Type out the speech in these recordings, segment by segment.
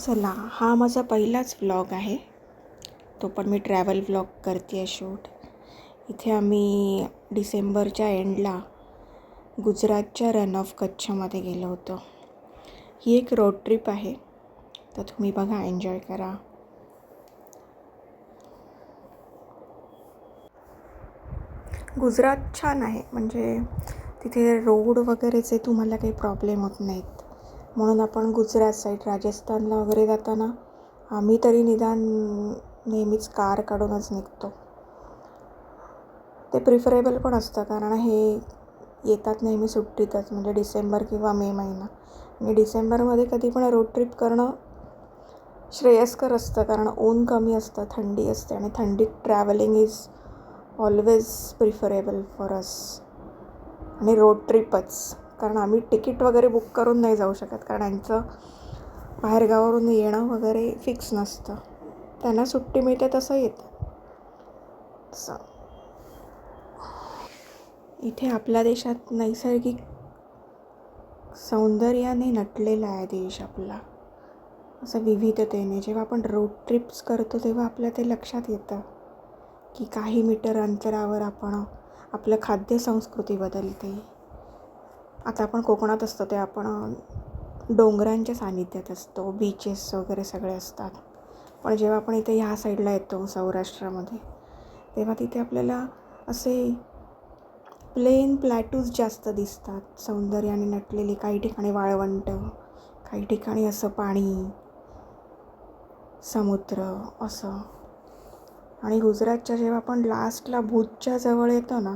चला, हा माझा पहिलाच व्लॉग आहे. तो पण मी ट्रॅव्हल व्लॉग करते आहे शूट. इथे आम्ही डिसेंबरच्या एंडला गुजरातच्या रन ऑफ कच्छमध्ये गेलो होतो. ही एक रोड ट्रिप आहे, तर तुम्ही बघा, एन्जॉय करा. गुजरात छान आहे, म्हणजे तिथे रोड वगैरेचे तुम्हाला काही प्रॉब्लेम होत नाहीत. म्हणून आपण गुजरात साईड, राजस्थानला वगैरे जाताना आम्ही तरी निदान नेहमीच कार काढूनच निघतो. ते प्रिफरेबल पण असतं, कारण हे येतात नेहमी सुट्टीतच, म्हणजे डिसेंबर किंवा मे महिना. आणि डिसेंबरमध्ये कधी पण रोड ट्रिप करणं श्रेयस्कर असतं, कारण ऊन कमी असतं, थंडी असते, आणि थंडीत travelling is always preferable for us. आणि रोड ट्रिपच, कारण आम्ही तिकीट वगैरे बुक करून नाही जाऊ शकत, कारण यांचं बाहेरगावावरून येणं वगैरे फिक्स नसतं. त्यांना सुट्टी मिळते तसं येतं. इथे आपल्या देशात नैसर्गिक सौंदर्याने नटलेला आहे देश आपला, असं विविधतेने. जेव्हा आपण रोड ट्रिप्स करतो तेव्हा आपल्या ते लक्षात येतं की काही मीटर अंतरावर आपलं खाद्यसंस्कृती बदलते. आता आपण कोकणात असतो, ते आपण डोंगरांच्या सानिध्यात असतो, बीचेस वगैरे सगळे असतात. पण जेव्हा आपण इथे ह्या साईडला येतो सौराष्ट्रामध्ये, तेव्हा तिथे आपल्याला असे प्लेन प्लॅटूज जास्त दिसतात, सौंदर्याने नटलेली. काही ठिकाणी वाळवंट, काही ठिकाणी असं पाणी, समुद्र असं. आणि गुजरातच्या जेव्हा आपण लास्टला भुजच्या जवळ येतो ना,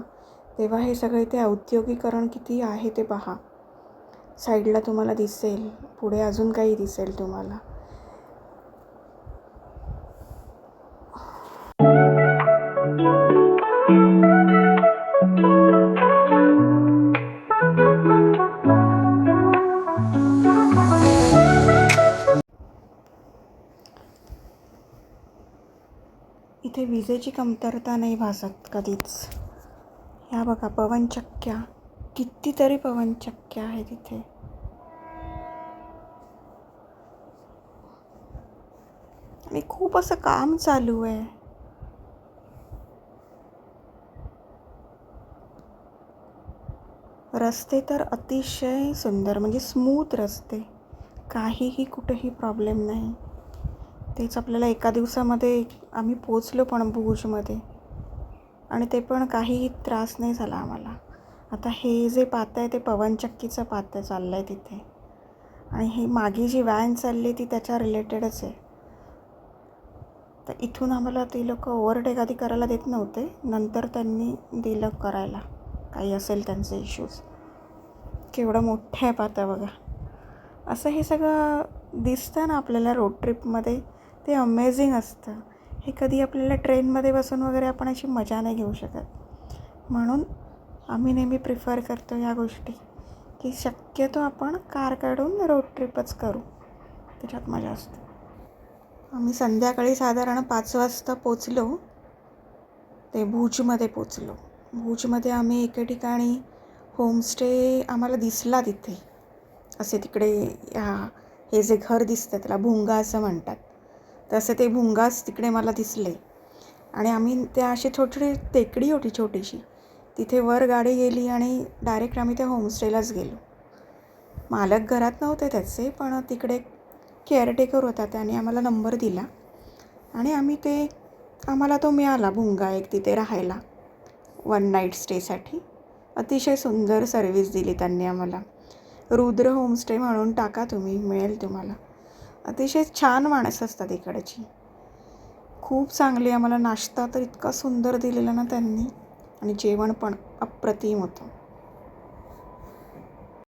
तेव्हा हे सगळे ते औद्योगिकरण किती आहे ते पहा. साईडला तुम्हाला दिसेल, पुढे अजून काही दिसेल तुम्हाला. इथे विजेची कमतरता नाही भासत कधीच. ह्या बघा, पवनचक्क्या, कितीतरी पवनचक्क्या आहेत इथे. आणि खूप असं काम चालू आहे. रस्ते तर अतिशय सुंदर, म्हणजे स्मूथ रस्ते, काहीही कुठेही प्रॉब्लेम नाही. तेच आपल्याला एका दिवसामध्ये आम्ही पोचलो पण भुजमध्ये, आणि ते पण काहीही त्रास नाही झाला आम्हाला. आता हे जे पातं आहे ते पवनचक्कीचं पातं चाललं आहे तिथे, आणि ही मागे जी व्हॅन चालली ती त्याच्या रिलेटेडच आहे. तर इथून आम्हाला ते लोक ओव्हरटेक आधी करायला देत नव्हते, नंतर त्यांनी दिलं करायला, काही असेल त्यांचे इश्यूज. केवढं मोठं आहे पातं बघा. असं हे सगळं दिसतं ना आपल्याला रोड ट्रिपमध्ये, ते अमेझिंग असतं. हे कधी आपल्याला ट्रेनमध्ये बसून वगैरे आपण अशी मजा नाही घेऊ शकत. म्हणून आम्ही नेहमी प्रिफर करतो ह्या गोष्टी, की शक्यतो आपण कार काढून रोड ट्रिपच करू, त्याच्यात मजा असते. आम्ही संध्याकाळी साधारण 5 वाजता पोचलो, ते भुजमध्ये पोचलो. भुजमध्ये आम्ही एके ठिकाणी होमस्टे आम्हाला दिसला तिथे. असे तिकडे हे जे घर दिसतं त्याला भुंगा असं म्हणतात, तसे ते भुंगाच तिकडे मला दिसले. आणि आम्ही त्या अशी छोटी टेकडी होती छोटीशी, तिथे वर गाडी गेली आणि डायरेक्ट आम्ही त्या होमस्टेलाच गेलो. मालक घरात नव्हते त्याचे, पण तिकडे केअरटेकर होता, त्याने आम्हाला नंबर दिला आणि आम्हाला तो मिळाला भुंगा एक तिथे राहायला 1 नाईट स्टेसाठी. अतिशय सुंदर सर्विस दिली त्यांनी आम्हाला. रुद्र होमस्टे म्हणून टाका तुम्ही, मिळेल तुम्हाला. अतिशय छान माणसं असतात इकडची, खूप चांगली. आम्हाला नाश्ता तर इतका सुंदर दिलेला ना त्यांनी, आणि जेवण पण अप्रतिम होतं.